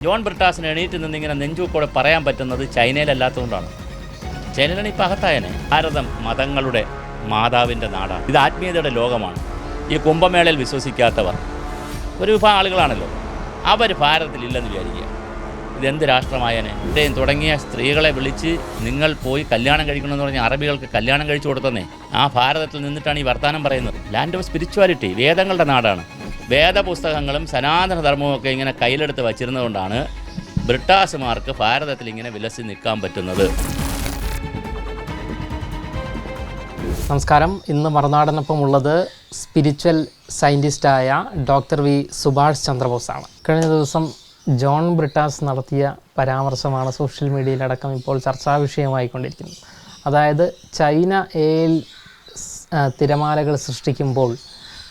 John ബ്രിട്ടാസിന് എണീറ്റ് നിന്നിങ്ങനെ നെഞ്ചൂക്കോടെ പറയാൻ പറ്റുന്നത് ചൈനയിലല്ലാത്തതുകൊണ്ടാണ്. ചൈനയിലാണ് ഇപ്പോൾ അകത്തായനെ. ഭാരതം മതങ്ങളുടെ മാതാവിൻ്റെ നാടാണ്. ഇത് ആത്മീയതയുടെ ലോകമാണ്. ഈ കുംഭമേളയിൽ വിശ്വസിക്കാത്തവർ ഒരു വിഭാഗം ആളുകളാണല്ലോ, അവർ ഭാരതത്തിലില്ലെന്ന് വിചാരിക്കുക. ഇതെന്ത് രാഷ്ട്രമായനെ? ഇദ്ദേഹം തുടങ്ങിയ സ്ത്രീകളെ വിളിച്ച് നിങ്ങൾ പോയി കല്യാണം കഴിക്കണമെന്ന് പറഞ്ഞാൽ അറബികൾക്ക് കല്യാണം കഴിച്ചു കൊടുത്തന്നേ. ആ ഭാരതത്തിൽ നിന്നിട്ടാണ് ഈ വർത്തമാനം പറയുന്നത്. ലാൻഡ് ഓഫ് സ്പിരിച്വാലിറ്റി, വേദങ്ങളുടെ നാടാണ്. വേദപുസ്തകങ്ങളും സനാതനധർമ്മവും ഒക്കെ ഇങ്ങനെ കയ്യിലെടുത്ത് വച്ചിരുന്നതുകൊണ്ടാണ് ബ്രിട്ടാസുമാർക്ക് ഭാരതത്തിൽ ഇങ്ങനെ വിലസി നിൽക്കാൻ പറ്റുന്നത്. നമസ്കാരം. ഇന്ന് മറുനാടനൊപ്പം ഉള്ളത് സ്പിരിച്വൽ സയൻറ്റിസ്റ്റായ ഡോക്ടർ വി സുഭാഷ് ചന്ദ്രബോസാണ്. കഴിഞ്ഞ ദിവസം ജോൺ ബ്രിട്ടാസ് നടത്തിയ പരാമർശമാണ് സോഷ്യൽ മീഡിയയിലടക്കം ഇപ്പോൾ ചർച്ചാ വിഷയമായിക്കൊണ്ടിരിക്കുന്നത്. അതായത് ചൈന ഏൽ തിരമാലകൾ സൃഷ്ടിക്കുമ്പോൾ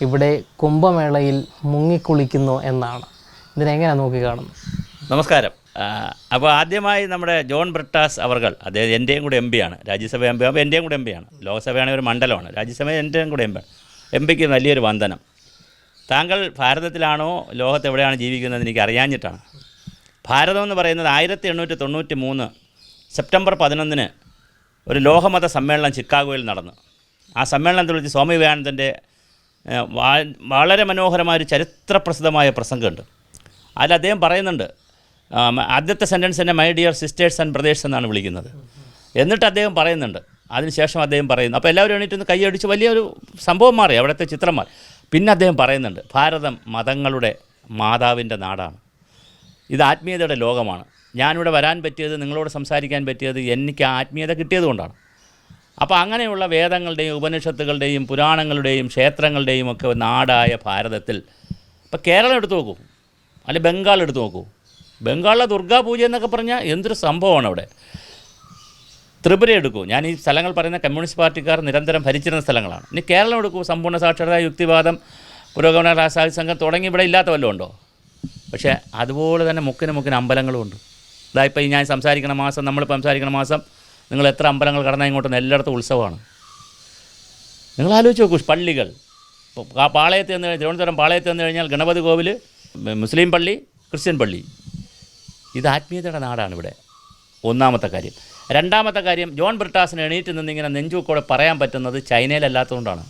ഇവിടെ കുംഭമേളയിൽ മുങ്ങിക്കുളിക്കുന്നു എന്നാണ്. ഇതിനെങ്ങനെ നോക്കിക്കാണുന്നു? നമസ്കാരം. അപ്പോൾ ആദ്യമായി നമ്മുടെ ജോൺ ബ്രിട്ടാസ് അവർകൾ, അദ്ദേഹം എൻ്റെയും കൂടെ എം പിയാണ്. രാജ്യസഭ എം പി ആകുമ്പോൾ എൻ്റെയും കൂടെ എം പിയാണ്. ലോക്സഭയാണെങ്കിൽ ഒരു മണ്ഡലമാണ്, രാജ്യസഭ എൻ്റെയും കൂടെ എം പിക്ക് വലിയൊരു വന്ദനം. താങ്കൾ ഭാരതത്തിലാണോ ലോകത്ത് എവിടെയാണ് ജീവിക്കുന്നത് എനിക്ക് അറിയാഞ്ഞിട്ടാണ്. ഭാരതം എന്ന് പറയുന്നത് 1893 സെപ്റ്റംബർ 11 ഒരു ലോകമത സമ്മേളനം ചിക്കാഗോയിൽ നടന്നു. ആ സമ്മേളനത്തിൽ വെച്ച് സ്വാമി വിവേകാനന്ദൻ്റെ വളരെ മനോഹരമായൊരു ചരിത്രപ്രസിദ്ധമായ പ്രസംഗമുണ്ട്. അതിൽ അദ്ദേഹം പറയുന്നുണ്ട്, ആദ്യത്തെ സെൻറ്റൻസ് തന്നെ my dear sisters and brothers എന്നാണ് വിളിക്കുന്നത്. എന്നിട്ട് അദ്ദേഹം പറയുന്നുണ്ട്, അതിനുശേഷം അദ്ദേഹം പറയുന്നു, അപ്പോൾ എല്ലാവരും എണീറ്റൊന്ന് കൈയടിച്ച് വലിയൊരു സംഭവം മാറി, അവിടുത്തെ ചിത്രം മാറി. പിന്നെ അദ്ദേഹം പറയുന്നുണ്ട്, ഭാരതം മതങ്ങളുടെ മാതാവിൻ്റെ നാടാണ്. ഇത് ആത്മീയതയുടെ ലോകമാണ്. ഞാനിവിടെ വരാൻ പറ്റിയത്, നിങ്ങളോട് സംസാരിക്കാൻ പറ്റിയത് എനിക്ക് ആത്മീയത കിട്ടിയതുകൊണ്ടാണ്. അപ്പോൾ അങ്ങനെയുള്ള വേദങ്ങളുടെയും ഉപനിഷത്തുകളുടെയും പുരാണങ്ങളുടെയും ക്ഷേത്രങ്ങളുടെയും ഒക്കെ നാടായ ഭാരതത്തിൽ ഇപ്പോൾ കേരളം എടുത്തു നോക്കൂ, അല്ലെങ്കിൽ ബംഗാൾ എടുത്തു നോക്കൂ. ബംഗാളിലെ ദുർഗാപൂജ എന്നൊക്കെ പറഞ്ഞാൽ എന്തൊരു സംഭവമാണ് അവിടെ. ത്രിപുര എടുക്കൂ. ഞാൻ ഈ സ്ഥലങ്ങൾ പറയുന്ന കമ്മ്യൂണിസ്റ്റ് പാർട്ടിക്കാർ നിരന്തരം ഭരിച്ചിരുന്ന സ്ഥലങ്ങളാണ്. ഇനി കേരളം എടുക്കൂ, സമ്പൂർണ്ണ സാക്ഷരത, യുക്തിവാദം, പുരോഗമന രാസായുധ സംഘം തുടങ്ങി ഇവിടെ ഇല്ലാത്ത വല്ലതും ഉണ്ടോ? പക്ഷേ അതുപോലെ തന്നെ മുക്കിന് അമ്പലങ്ങളുമുണ്ട്. ഇതായിപ്പോൾ ഞാൻ സംസാരിക്കുന്ന മാസം, നമ്മളിപ്പോൾ സംസാരിക്കുന്ന മാസം നിങ്ങൾ എത്ര അമ്പലങ്ങൾ കടന്നാൽ ഇങ്ങോട്ട് എല്ലായിടത്തും ഉത്സവമാണ്. നിങ്ങൾ ആലോചിച്ച് നോക്കൂ. പള്ളികൾ ഇപ്പോൾ പാളയത്ത് നിന്ന് തിരുവനന്തപുരം പാളയത്ത് നിന്ന് കഴിഞ്ഞാൽ ഗണപതി കോവിൽ, മുസ്ലിം പള്ളി, ക്രിസ്ത്യൻ പള്ളി. ഇത് ആത്മീയതയുടെ നാടാണ് ഇവിടെ. ഒന്നാമത്തെ കാര്യം. രണ്ടാമത്തെ കാര്യം, ജോൺ ബ്രിട്ടാസിന് എണീറ്റ് നിന്നിങ്ങനെ നെഞ്ചൂക്കോടെ പറയാൻ പറ്റുന്നത് ചൈനയിലല്ലാത്തതുകൊണ്ടാണ്.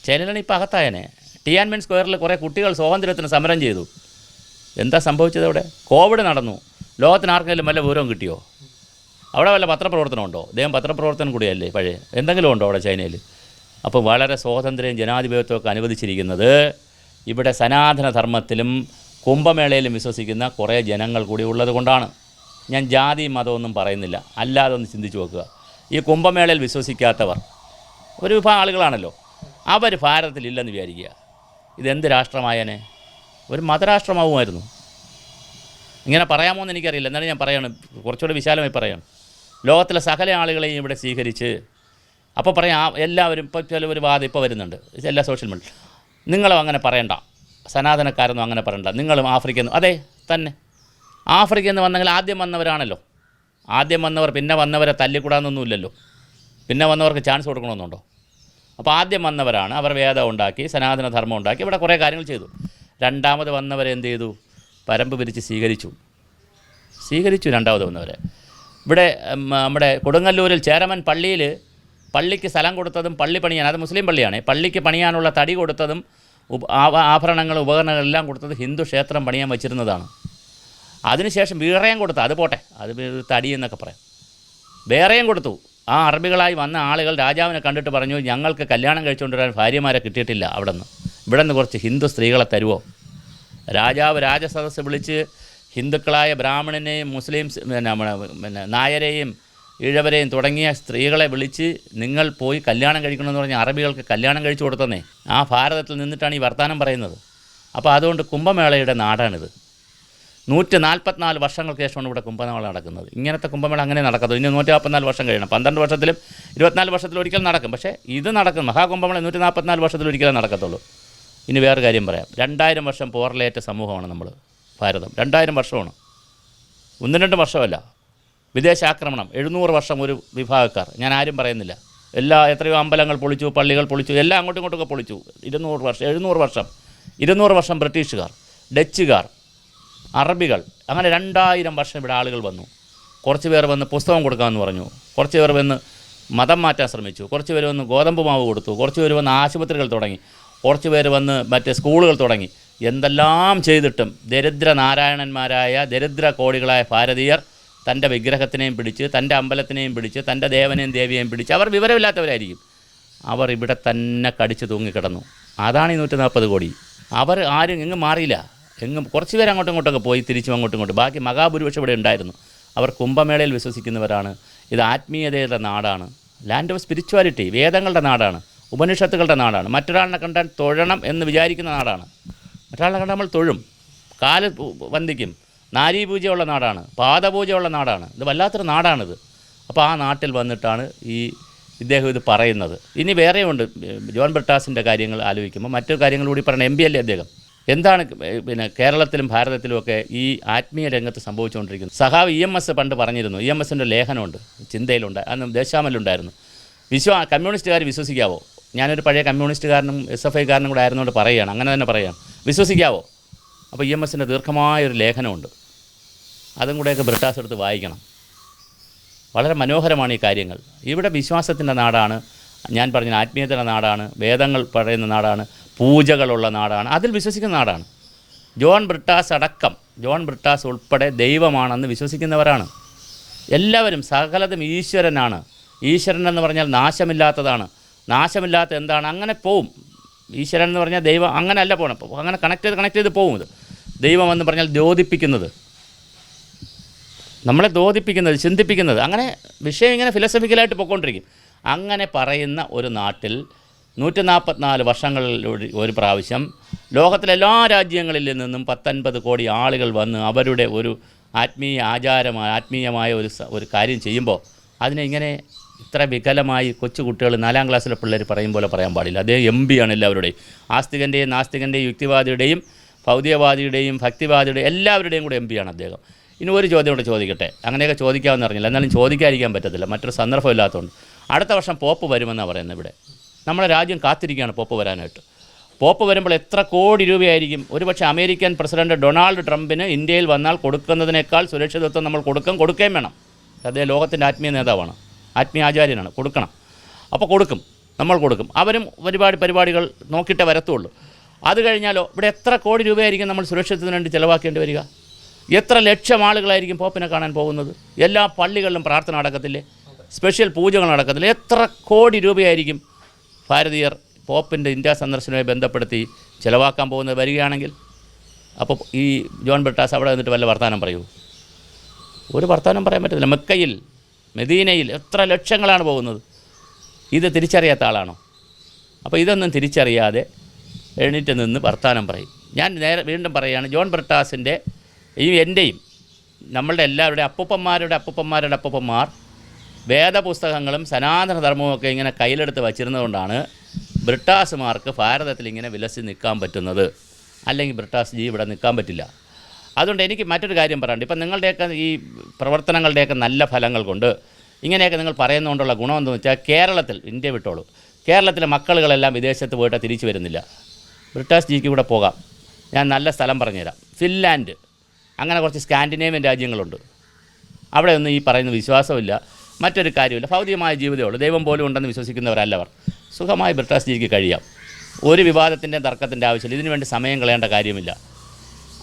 ചൈനയിലാണ് ഇപ്പോൾ അകത്തായനെ. ടിയാൻമെൻ സ്ക്വയറിൽ കുറേ കുട്ടികൾ സ്വാതന്ത്ര്യത്തിന് സമരം ചെയ്തു. എന്താ സംഭവിച്ചത്? അവിടെ കോവിഡ് നടന്നു. ലോകത്തിന് ആർക്കെങ്കിലും വല്ല വിവരവും കിട്ടിയോ? അവിടെ വല്ല പത്രപ്രവർത്തനം ഉണ്ടോ? അദ്ദേഹം പത്രപ്രവർത്തനം കൂടിയല്ലേ പഴയ. എന്തെങ്കിലും ഉണ്ടോ അവിടെ ചൈനയിൽ? അപ്പോൾ വളരെ സ്വാതന്ത്ര്യം ജനാധിപത്യത്വമൊക്കെ അനുവദിച്ചിരിക്കുന്നത് ഇവിടെ സനാതനധർമ്മത്തിലും കുംഭമേളയിലും വിശ്വസിക്കുന്ന കുറേ ജനങ്ങൾ കൂടി ഉള്ളത് കൊണ്ടാണ്. ഞാൻ ജാതി മതമൊന്നും പറയുന്നില്ല, അല്ലാതെ ഒന്ന് ചിന്തിച്ച് നോക്കുക. ഈ കുംഭമേളയിൽ വിശ്വസിക്കാത്തവർ ഒരു വിഭാഗം ആളുകളാണല്ലോ, അവർ ഭാരതത്തിലില്ലെന്ന് വിചാരിക്കുക. ഇതെന്ത് രാഷ്ട്രമായനെ? ഒരു മതരാഷ്ട്രമാവുമായിരുന്നു. ഇങ്ങനെ പറയാമോ എന്ന് എനിക്കറിയില്ല, എന്നാലും ഞാൻ പറയണം, കുറച്ചുകൂടി വിശാലമായി പറയണം. ലോകത്തിലെ സകല ആളുകളെയും ഇവിടെ സ്വീകരിച്ച്, അപ്പോൾ പറയാം എല്ലാവരും, ഇപ്പോൾ ചിലവർ വാദം ഇപ്പോൾ വരുന്നുണ്ട് എല്ലാ സോഷ്യൽ മീഡിയ, നിങ്ങളും അങ്ങനെ പറയണ്ട, സനാതനക്കാരൊന്നും അങ്ങനെ പറയണ്ട, നിങ്ങളും ആഫ്രിക്കയിൽ നിന്ന്. അതെ തന്നെ, ആഫ്രിക്കയിൽ നിന്ന് വന്നെങ്കിൽ ആദ്യം വന്നവരാണല്ലോ. ആദ്യം വന്നവർ പിന്നെ വന്നവരെ തല്ലിക്കൂടാന്നൊന്നുമില്ലല്ലോ. പിന്നെ വന്നവർക്ക് ചാൻസ് കൊടുക്കണമെന്നുണ്ടോ? അപ്പോൾ ആദ്യം വന്നവരാണ്, അവർ വേദം ഉണ്ടാക്കി, സനാതനധർമ്മം ഉണ്ടാക്കി, ഇവിടെ കുറേ കാര്യങ്ങൾ ചെയ്തു. രണ്ടാമത് വന്നവരെ എന്ത് ചെയ്തു? പരമ്പ് പിരിച്ച് സ്വീകരിച്ചു രണ്ടാമത് വന്നവരെ. ഇവിടെ നമ്മുടെ കൊടുങ്ങല്ലൂരിൽ ചേരമൻ പള്ളിയിൽ പള്ളിക്ക് സ്ഥലം കൊടുത്തതും പള്ളി പണിയാൻ, അത് മുസ്ലിം പള്ളിയാണ്, പള്ളിക്ക് പണിയാനുള്ള തടി കൊടുത്തതും ആഭരണങ്ങൾ ഉപകരണങ്ങളെല്ലാം കൊടുത്തത് ഹിന്ദു ക്ഷേത്രം പണിയാൻ വച്ചിരുന്നതാണ്. അതിനുശേഷം വേറെയും കൊടുത്തു, അത് പോട്ടെ, അത് തടി എന്നൊക്കെ പറയാം, വേറെയും കൊടുത്തു. ആ അറബികളായി വന്ന ആളുകൾ രാജാവിനെ കണ്ടിട്ട് പറഞ്ഞു, ഞങ്ങൾക്ക് കല്യാണം കഴിച്ചുകൊണ്ടുവരാൻ ഭാര്യമാരെ കിട്ടിയിട്ടില്ല, ഇവിടെ നിന്ന് കുറച്ച് ഹിന്ദു സ്ത്രീകളെ തരുമോ? രാജാവ് രാജസദസ്സ് വിളിച്ച് ഹിന്ദുക്കളായ ബ്രാഹ്മണനെയും മുസ്ലിം നായരെയും ഈഴവരെയും തുടങ്ങിയ സ്ത്രീകളെ വിളിച്ച് നിങ്ങൾ പോയി കല്യാണം കഴിക്കണമെന്ന് പറഞ്ഞാൽ അറബികൾക്ക് കല്യാണം കഴിച്ചു കൊടുത്തന്നേ. ആ ഭാരതത്തിൽ നിന്നിട്ടാണ് ഈ വർത്തമാനം പറയുന്നത്. അപ്പോൾ അതുകൊണ്ട് കുംഭമേളയുടെ നാടാണിത്. 144 വർഷങ്ങൾക്ക് ശേഷമാണ് ഇവിടെ കുംഭമേള നടക്കുന്നത്. ഇങ്ങനത്തെ കുംഭമേള അങ്ങനെ നടക്കുന്നത് ഇനി 144 വർഷം കഴിയണം. 12 വർഷത്തിലും 24 വർഷത്തിലും ഒരിക്കലും നടക്കും. പക്ഷേ ഇത് നടക്കും, മഹാകുംഭമേള 144 വർഷത്തിൽ ഒരിക്കലും നടക്കത്തുള്ളൂ. ഇനി വേറെ കാര്യം പറയാം. 2000 വർഷം പോറലേറ്റ സമൂഹമാണ് നമ്മൾ ഭാരതം. 2000 വർഷമാണ്, 1-2 വർഷമല്ല. വിദേശാക്രമണം 700 വർഷം ഒരു വിഭാഗക്കാർ, ഞാൻ ആരും പറയുന്നില്ല. എത്രയോ അമ്പലങ്ങൾ പൊളിച്ചു, പള്ളികൾ പൊളിച്ചു, എല്ലാം അങ്ങോട്ടും ഇങ്ങോട്ടൊക്കെ പൊളിച്ചു. 700 വർഷം ബ്രിട്ടീഷുകാർ, ഡച്ചുകാർ, അറബികൾ, അങ്ങനെ 2000 വർഷം ഇവിടെ ആളുകൾ വന്നു. കുറച്ച് പേർ വന്ന് പുസ്തകം കൊടുക്കാമെന്ന് പറഞ്ഞു, കുറച്ച് പേർ വന്ന് മതം മാറ്റാൻ ശ്രമിച്ചു, കുറച്ച് പേർ വന്ന് ഗോതമ്പ് മാവ് കൊടുത്തു, കുറച്ച് പേർ വന്ന് ആശുപത്രികൾ തുടങ്ങി, കുറച്ച് പേർ വന്ന് മറ്റേ സ്കൂളുകൾ തുടങ്ങി. എന്തെല്ലാം ചെയ്തിട്ടും ദരിദ്ര നാരായണന്മാരായ ദരിദ്ര കോടികളായ ഭാരതീയർ തൻ്റെ വിഗ്രഹത്തിനെയും പിടിച്ച്, തൻ്റെ അമ്പലത്തിനെയും പിടിച്ച്, തൻ്റെ ദേവനെയും ദേവിയെയും പിടിച്ച്, അവർ വിവരമില്ലാത്തവരായിരിക്കും, അവർ ഇവിടെ തന്നെ കടിച്ച് തൂങ്ങിക്കിടന്നു. അതാണ് ഈ 140 കോടി. അവർ ആരും എങ്ങും മാറിയില്ല, കുറച്ച് പേര് അങ്ങോട്ടും ഇങ്ങോട്ടൊക്കെ പോയി തിരിച്ചും അങ്ങോട്ടും ഇങ്ങോട്ടും. ബാക്കി മഹാഭൂരിപക്ഷം ഇവിടെ ഉണ്ടായിരുന്നു. അവർ കുംഭമേളയിൽ വിശ്വസിക്കുന്നവരാണ്. ഇത് ആത്മീയതയുടെ നാടാണ്, ലാൻഡ് ഓഫ് സ്പിരിച്വാലിറ്റി, വേദങ്ങളുടെ നാടാണ്, ഉപനിഷത്തുകളുടെ നാടാണ്. മറ്റൊരാളിനെ കണ്ടാൽ തൊഴണം എന്ന് വിചാരിക്കുന്ന നാടാണ്. മറ്റൊരാളെ കണ്ടാൽ നമ്മൾ തൊഴും, കാല് വന്ദിക്കും. നാരീപൂജയുള്ള നാടാണ്, പാദപൂജയുള്ള നാടാണ്. ഇത് വല്ലാത്തൊരു നാടാണിത്. അപ്പോൾ ആ നാട്ടിൽ വന്നിട്ടാണ് ഇദ്ദേഹം ഇത് പറയുന്നത്. ഇനി വേറെയുണ്ട്. ജോൺ ബ്രിട്ടാസിൻ്റെ കാര്യങ്ങൾ ആലോചിക്കുമ്പോൾ മറ്റൊരു കാര്യങ്ങൾ കൂടി പറയണം. MP അല്ലേ അദ്ദേഹം. എന്താണ് കേരളത്തിലും ഭാരതത്തിലുമൊക്കെ ഈ ആത്മീയ രംഗത്ത് സംഭവിച്ചുകൊണ്ടിരിക്കുന്നത്? സഖാവ് EMS പണ്ട് പറഞ്ഞിരുന്നു. EMSൻ്റെ ലേഖനമുണ്ട്, ചിന്തയിലുണ്ട്, അന്ന് ദേശാമലുണ്ടായിരുന്നു. കമ്മ്യൂണിസ്റ്റുകാർ വിശ്വസിക്കാവോ? ഞാനൊരു പഴയ കമ്മ്യൂണിസ്റ്റുകാരനും SFIക്കാരനും കൂടെ ആയിരുന്നുകൊണ്ട് പറയുകയാണ്, അങ്ങനെ തന്നെ പറയുകയാണ്. വിശ്വസിക്കാവോ? അപ്പോൾ EMSൻ്റെ ദീർഘമായൊരു ലേഖനമുണ്ട്, അതും കൂടെയൊക്കെ ബ്രിട്ടാസ് എടുത്ത് വായിക്കണം. വളരെ മനോഹരമാണ് ഈ കാര്യങ്ങൾ. ഇവിടെ വിശ്വാസത്തിൻ്റെ നാടാണ്, ഞാൻ പറഞ്ഞ ആത്മീയതയുടെ നാടാണ്, വേദങ്ങൾ പറയുന്ന നാടാണ്, പൂജകളുള്ള നാടാണ്, അതിൽ വിശ്വസിക്കുന്ന നാടാണ്. ജോൺ ബ്രിട്ടാസ് ഉൾപ്പെടെ ദൈവമാണെന്ന് വിശ്വസിക്കുന്നവരാണ് എല്ലാവരും. സകലതും ഈശ്വരനാണ്. ഈശ്വരൻ എന്ന് പറഞ്ഞാൽ നാശമില്ലാത്തതാണ്. നാശമില്ലാത്ത എന്താണ്? അങ്ങനെ പോവും. ഈശ്വരൻ എന്ന് പറഞ്ഞാൽ ദൈവം അങ്ങനെയല്ല പോകണം, അങ്ങനെ കണക്ട് ചെയ്ത് പോകും. ഇത് ദൈവം എന്ന് പറഞ്ഞാൽ ദ്യോതിപ്പിക്കുന്നത്, നമ്മളെ ദ്യോതിപ്പിക്കുന്നത്, ചിന്തിപ്പിക്കുന്നത്. അങ്ങനെ വിഷയം ഇങ്ങനെ ഫിലോസഫിക്കലായിട്ട് പോയിക്കൊണ്ടിരിക്കും. അങ്ങനെ പറയുന്ന ഒരു നാട്ടിൽ 144 വർഷങ്ങളിൽ ഒരു പ്രാവശ്യം ലോകത്തിലെ എല്ലാ രാജ്യങ്ങളിൽ നിന്നും 19 കോടി ആളുകൾ വന്ന് അവരുടെ ഒരു ആത്മീയമായ ഒരു കാര്യം ചെയ്യുമ്പോൾ അതിനെ ഇങ്ങനെ ഇത്ര വികലമായി കൊച്ചുകുട്ടികൾ 4ാം ക്ലാസ്സിലെ പിള്ളേർ പറയും പോലെ പറയാൻ പാടില്ല. അദ്ദേഹം MP ആണ് എല്ലാവരുടെയും, ആസ്തികൻ്റെയും നാസ്തികൻ്റെയും യുക്തിവാദിയുടെയും ഭൗതികവാദിയുടെയും ഭക്തിവാദിയുടെയും എല്ലാവരുടെയും കൂടെ MP ആണ് അദ്ദേഹം. ഇനി ഒരു ചോദ്യം കൂടെ ചോദിക്കട്ടെ. അങ്ങനെയൊക്കെ ചോദിക്കാമെന്ന് അറിഞ്ഞില്ല, എന്നാലും ചോദിക്കാതിരിക്കാൻ പറ്റത്തില്ല, മറ്റൊരു സന്ദർഭം ഇല്ലാത്തതുകൊണ്ട്. അടുത്ത വർഷം പോപ്പ് വരുമെന്നാണ് പറയുന്നത്. ഇവിടെ നമ്മുടെ രാജ്യം കാത്തിരിക്കുകയാണ് പോപ്പ് വരാനായിട്ട്. പോപ്പ് വരുമ്പോൾ എത്ര കോടി രൂപയായിരിക്കും? ഒരുപക്ഷെ അമേരിക്കൻ പ്രസിഡന്റ് ഡൊണാൾഡ് ട്രംപിന് ഇന്ത്യയിൽ വന്നാൽ കൊടുക്കുന്നതിനേക്കാൾ സുരക്ഷിതത്വം നമ്മൾ കൊടുക്കുകയും വേണം. അദ്ദേഹം ലോകത്തിൻ്റെ ആത്മീയ നേതാവാണ്, ആത്മീയ ആചാര്യനാണ്, കൊടുക്കണം. അപ്പോൾ നമ്മൾ കൊടുക്കും. അവരും ഒരുപാട് പരിപാടികൾ നോക്കിയിട്ടേ വരത്തുള്ളൂ. അത് കഴിഞ്ഞാലോ ഇവിടെ എത്ര കോടി രൂപയായിരിക്കും നമ്മൾ സുരക്ഷിതത്വത്തിന് വേണ്ടി ചിലവാക്കേണ്ടി വരിക? എത്ര ലക്ഷം ആളുകളായിരിക്കും പോപ്പിനെ കാണാൻ പോകുന്നത്? എല്ലാ പള്ളികളിലും പ്രാർത്ഥന നടക്കത്തില്ലേ? സ്പെഷ്യൽ പൂജകൾ നടക്കത്തില്ലേ? എത്ര കോടി രൂപയായിരിക്കും ഭാരതീയർ പോപ്പിൻ്റെ ഇന്ത്യ സന്ദർശനവുമായി ബന്ധപ്പെടുത്തി ചിലവാക്കാൻ പോകുന്നത് വരികയാണെങ്കിൽ? അപ്പോൾ ഈ ജോൺ ബ്രിട്ടാസ് അവിടെ നിന്നിട്ട് വല്ല വർത്തമാനം പറയൂ? ഒരു വർത്തമാനം പറയാൻ പറ്റത്തില്ല. മെക്കയിൽ, മെദീനയിൽ എത്ര ലക്ഷങ്ങളാണ് പോകുന്നത്. ഇത് തിരിച്ചറിയാത്ത ആളാണോ? അപ്പോൾ ഇതൊന്നും തിരിച്ചറിയാതെ എണീറ്റ് നിന്ന് വർത്തമാനം പറയും. ഞാൻ വീണ്ടും പറയുകയാണ്, ജോൺ ബ്രിട്ടാസിൻ്റെ എൻ്റെയും നമ്മളുടെ എല്ലാവരുടെയും അപ്പൂപ്പന്മാർ വേദപുസ്തകങ്ങളും സനാതനധർമ്മവും ഒക്കെ ഇങ്ങനെ കയ്യിലെടുത്ത് വച്ചിരുന്നതുകൊണ്ടാണ് ബ്രിട്ടാസുമാർക്ക് ഭാരതത്തിൽ ഇങ്ങനെ വിലസി നിൽക്കാൻ പറ്റുന്നത്. അല്ലെങ്കിൽ ബ്രിട്ടാസ് ഇവിടെ നിൽക്കാൻ പറ്റില്ല. അതുകൊണ്ട് എനിക്ക് മറ്റൊരു കാര്യം പറയാനുണ്ട്. ഇപ്പം നിങ്ങളുടെയൊക്കെ ഈ പ്രവർത്തനങ്ങളുടെയൊക്കെ നല്ല ഫലങ്ങൾ കൊണ്ട് ഇങ്ങനെയൊക്കെ നിങ്ങൾ പറയുന്നതുകൊണ്ടുള്ള ഗുണമെന്തെന്ന് വെച്ചാൽ, കേരളത്തിൽ, ഇന്ത്യ വിട്ടോളൂ, കേരളത്തിലെ മക്കളുകളെല്ലാം വിദേശത്ത് പോയിട്ട് തിരിച്ചു വരുന്നില്ല. ബ്രിട്ടാസ് ജിക്ക് ഇവിടെ പോകാം. ഞാൻ നല്ല സ്ഥലം പറഞ്ഞുതരാം. ഫിൻലാൻഡ്, അങ്ങനെ കുറച്ച് സ്കാൻഡിനേവിയൻ രാജ്യങ്ങളുണ്ട്. അവിടെ ഒന്നും ഈ പറയുന്ന വിശ്വാസമില്ല, മറ്റൊരു കാര്യമില്ല, ഭൗതികമായ ജീവിതമേ ഉള്ളൂ, ദൈവം പോലും ഉണ്ടെന്ന് വിശ്വസിക്കുന്നവരല്ലവർ. സുഖമായി ബ്രിട്ടാസ് ജിക്ക് കഴിയാം. ഒരു വിവാദത്തിൻ്റെ തർക്കത്തിൻ്റെ ആവശ്യമില്ല. ഇതിനു വേണ്ടി സമയം കളയേണ്ട കാര്യമില്ല.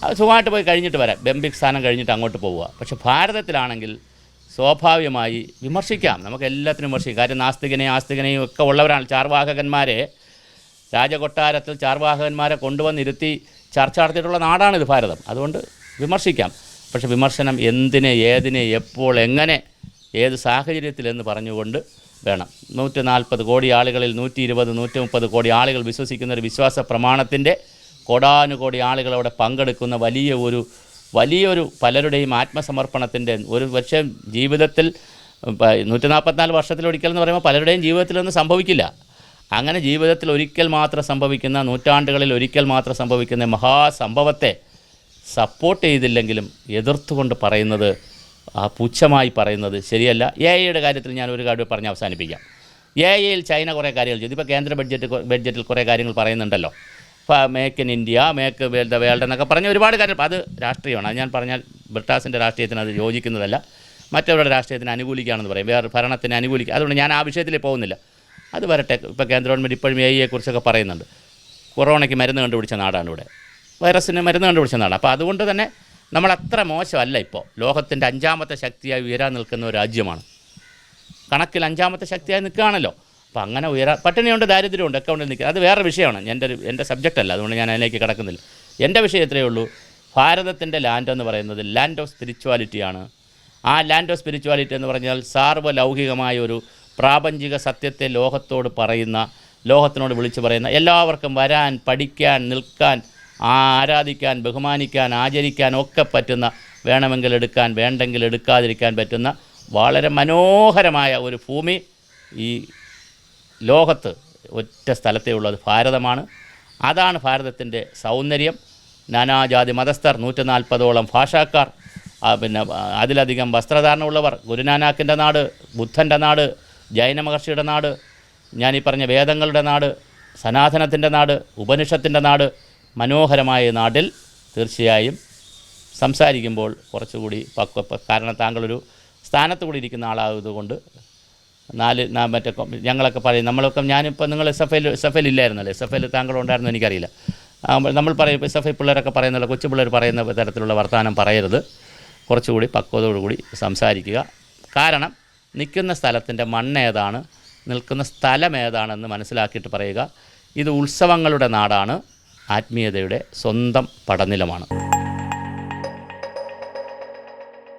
അത് സുഖമായിട്ട് പോയി കഴിഞ്ഞിട്ട് വരാം. ബെമ്പിക് സ്ഥാനം കഴിഞ്ഞിട്ട് അങ്ങോട്ട് പോവുക. പക്ഷേ ഭാരതത്തിലാണെങ്കിൽ സ്വാഭാവികമായി വിമർശിക്കാം, നമുക്ക് എല്ലാത്തിനും വിമർശിക്കാം. കാര്യം ആസ്തികനെയും ഒക്കെ ഉള്ളവരാണ്. ചാർവാഹകന്മാരെ, രാജകൊട്ടാരത്തിൽ ചാർവാഹകന്മാരെ കൊണ്ടുവന്നിരുത്തി ചർച്ച നടത്തിയിട്ടുള്ള നാടാണിത് ഭാരതം. അതുകൊണ്ട് വിമർശിക്കാം. പക്ഷേ വിമർശനം എന്തിനെ, ഏതിനെ, എപ്പോൾ, എങ്ങനെ, ഏത് സാഹചര്യത്തിലെന്ന് പറഞ്ഞുകൊണ്ട് വേണം. 140 കോടി ആളുകളിൽ 120-130 കോടി ആളുകൾ വിശ്വസിക്കുന്ന ഒരു വിശ്വാസ പ്രമാണത്തിൻ്റെ കോടാനുകോടി ആളുകളവിടെ പങ്കെടുക്കുന്ന വലിയൊരു പലരുടെയും ആത്മസമർപ്പണത്തിൻ്റെ ഒരു വർഷം ജീവിതത്തിൽ 144 വർഷത്തിലൊരിക്കലെന്ന് പറയുമ്പോൾ പലരുടെയും ജീവിതത്തിലൊന്നും സംഭവിക്കില്ല. അങ്ങനെ ജീവിതത്തിൽ ഒരിക്കൽ മാത്രം സംഭവിക്കുന്ന, നൂറ്റാണ്ടുകളിൽ ഒരിക്കൽ മാത്രം സംഭവിക്കുന്ന മഹാസംഭവത്തെ സപ്പോർട്ട് ചെയ്തില്ലെങ്കിലും എതിർത്തുകൊണ്ട് പറയുന്നത്, പുച്ഛമായി പറയുന്നത് ശരിയല്ല. AI കാര്യത്തിൽ ഞാൻ ഒരു കാര്യം പറഞ്ഞ് അവസാനിപ്പിക്കാം. AI ചൈന കുറേ കാര്യങ്ങൾ ചെയ്തു. ഇപ്പോൾ കേന്ദ്ര ബഡ്ജറ്റിൽ കുറേ കാര്യങ്ങൾ പറയുന്നുണ്ടല്ലോ. Make in India, make the world എന്നൊക്കെ പറഞ്ഞ ഒരുപാട് കാര്യം. അത് രാഷ്ട്രീയമാണ്. അത് ഞാൻ പറഞ്ഞാൽ ബ്രിട്ടാസിൻ്റെ രാഷ്ട്രീയത്തിന് അത് യോജിക്കുന്നതല്ല, മറ്റവരുടെ രാഷ്ട്രീയത്തിന് അനുകൂലിക്കുകയാണെന്ന് പറയും, വേറെ ഭരണത്തിന് അനുകൂലിക്കുക. അതുകൊണ്ട് ഞാൻ ആ വിഷയത്തിൽ പോകുന്നില്ല. അത് വരട്ടെ. ഇപ്പോൾ കേന്ദ്ര ഗവൺമെൻറ് ഇപ്പോഴും AI-യെക്കുറിച്ചൊക്കെ പറയുന്നുണ്ട്. കൊറോണയ്ക്ക് മരുന്ന് കണ്ടുപിടിച്ച നാടാണ് ഇവിടെ, വൈറസിന് മരുന്ന് കണ്ടുപിടിച്ച നാടാണ്. അപ്പോൾ അതുകൊണ്ട് തന്നെ നമ്മളത്ര മോശമല്ല. ഇപ്പോൾ ലോകത്തിൻ്റെ 5ാമത്തെ ശക്തിയായി ഉയരാൻ നിൽക്കുന്ന ഒരു രാജ്യമാണ്. കണക്കിൽ 5ാമത്തെ ശക്തിയായി നിൽക്കുകയാണല്ലോ. അപ്പോൾ അങ്ങനെ പട്ടിണിയുണ്ട്, ദാരിദ്ര്യമുണ്ട്, അക്കൗണ്ടിൽ നിൽക്കുക. അത് വേറെ വിഷയമാണ്, എൻ്റെ സബ്ജക്റ്റ് അല്ല. അതുകൊണ്ട് ഞാൻ അതിലേക്ക് കിടക്കുന്നില്ല. എൻ്റെ വിഷയം ഇത്രയേ ഉള്ളൂ. ഭാരതത്തിൻ്റെ ലാൻഡ് എന്ന് പറയുന്നത് ലാൻഡ് ഓഫ് സ്പിരിച്വാലിറ്റിയാണ്. ആ ലാൻഡ് ഓഫ് സ്പിരിച്വാലിറ്റി എന്ന് പറഞ്ഞാൽ സാർവലൗകികമായ ഒരു പ്രാപഞ്ചിക സത്യത്തെ ലോകത്തോട് പറയുന്ന, ലോകത്തിനോട് വിളിച്ചു പറയുന്ന, എല്ലാവർക്കും വരാൻ, പഠിക്കാൻ, നിൽക്കാൻ, ആരാധിക്കാൻ, ബഹുമാനിക്കാൻ, ആചരിക്കാൻ ഒക്കെ പറ്റുന്ന, വേണമെങ്കിൽ എടുക്കാൻ, വേണ്ടെങ്കിൽ എടുക്കാതിരിക്കാൻ പറ്റുന്ന വളരെ മനോഹരമായ ഒരു ഭൂമി ഈ ലോകത്ത് ഒറ്റ സ്ഥലത്തേ ഉള്ളത് ഭാരതമാണ്. അതാണ് ഭാരതത്തിൻ്റെ സൗന്ദര്യം. നാനാജാതി മതസ്ഥർ, 140ഓളം ഭാഷാക്കാർ, പിന്നെ അതിലധികം വസ്ത്രധാരണമുള്ളവർ, ഗുരുനാനാക്കിൻ്റെ നാട്, ബുദ്ധൻ്റെ നാട്, ജൈന മഹർഷിയുടെ നാട്, ഞാനീ പറഞ്ഞ വേദങ്ങളുടെ നാട്, സനാതനത്തിൻ്റെ നാട്, ഉപനിഷത്തിൻ്റെ നാട്, മനോഹരമായ നാട്ടിൽ തീർച്ചയായും സംസാരിക്കുമ്പോൾ കുറച്ചുകൂടി കാരണം താങ്കളൊരു സ്ഥാനത്ത് കൂടി ഇരിക്കുന്ന ആളായതുകൊണ്ട് മറ്റേ ഞങ്ങളൊക്കെ പറയും, നമ്മളൊക്കെ ഞാനിപ്പോൾ നിങ്ങൾ SFL ഇല്ലായിരുന്നല്ലോ, SFL താങ്കളുണ്ടായിരുന്നു എനിക്കറിയില്ല. നമ്മൾ പറയും ഇപ്പോൾ SFI പിള്ളേരൊക്കെ പറയുന്നില്ല, കൊച്ചു പിള്ളേർ പറയുന്ന തരത്തിലുള്ള വർത്തമാനം പറയരുത്. കുറച്ചുകൂടി പക്വതയോടുകൂടി സംസാരിക്കുക. കാരണം നിൽക്കുന്ന സ്ഥലത്തിൻ്റെ മണ്ണേതാണ്, നിൽക്കുന്ന സ്ഥലം ഏതാണെന്ന് മനസ്സിലാക്കിയിട്ട് പറയുക. ഇത് ഉത്സവങ്ങളുടെ നാടാണ്, ആത്മീയതയുടെ സ്വന്തം പടനിലമാണ്.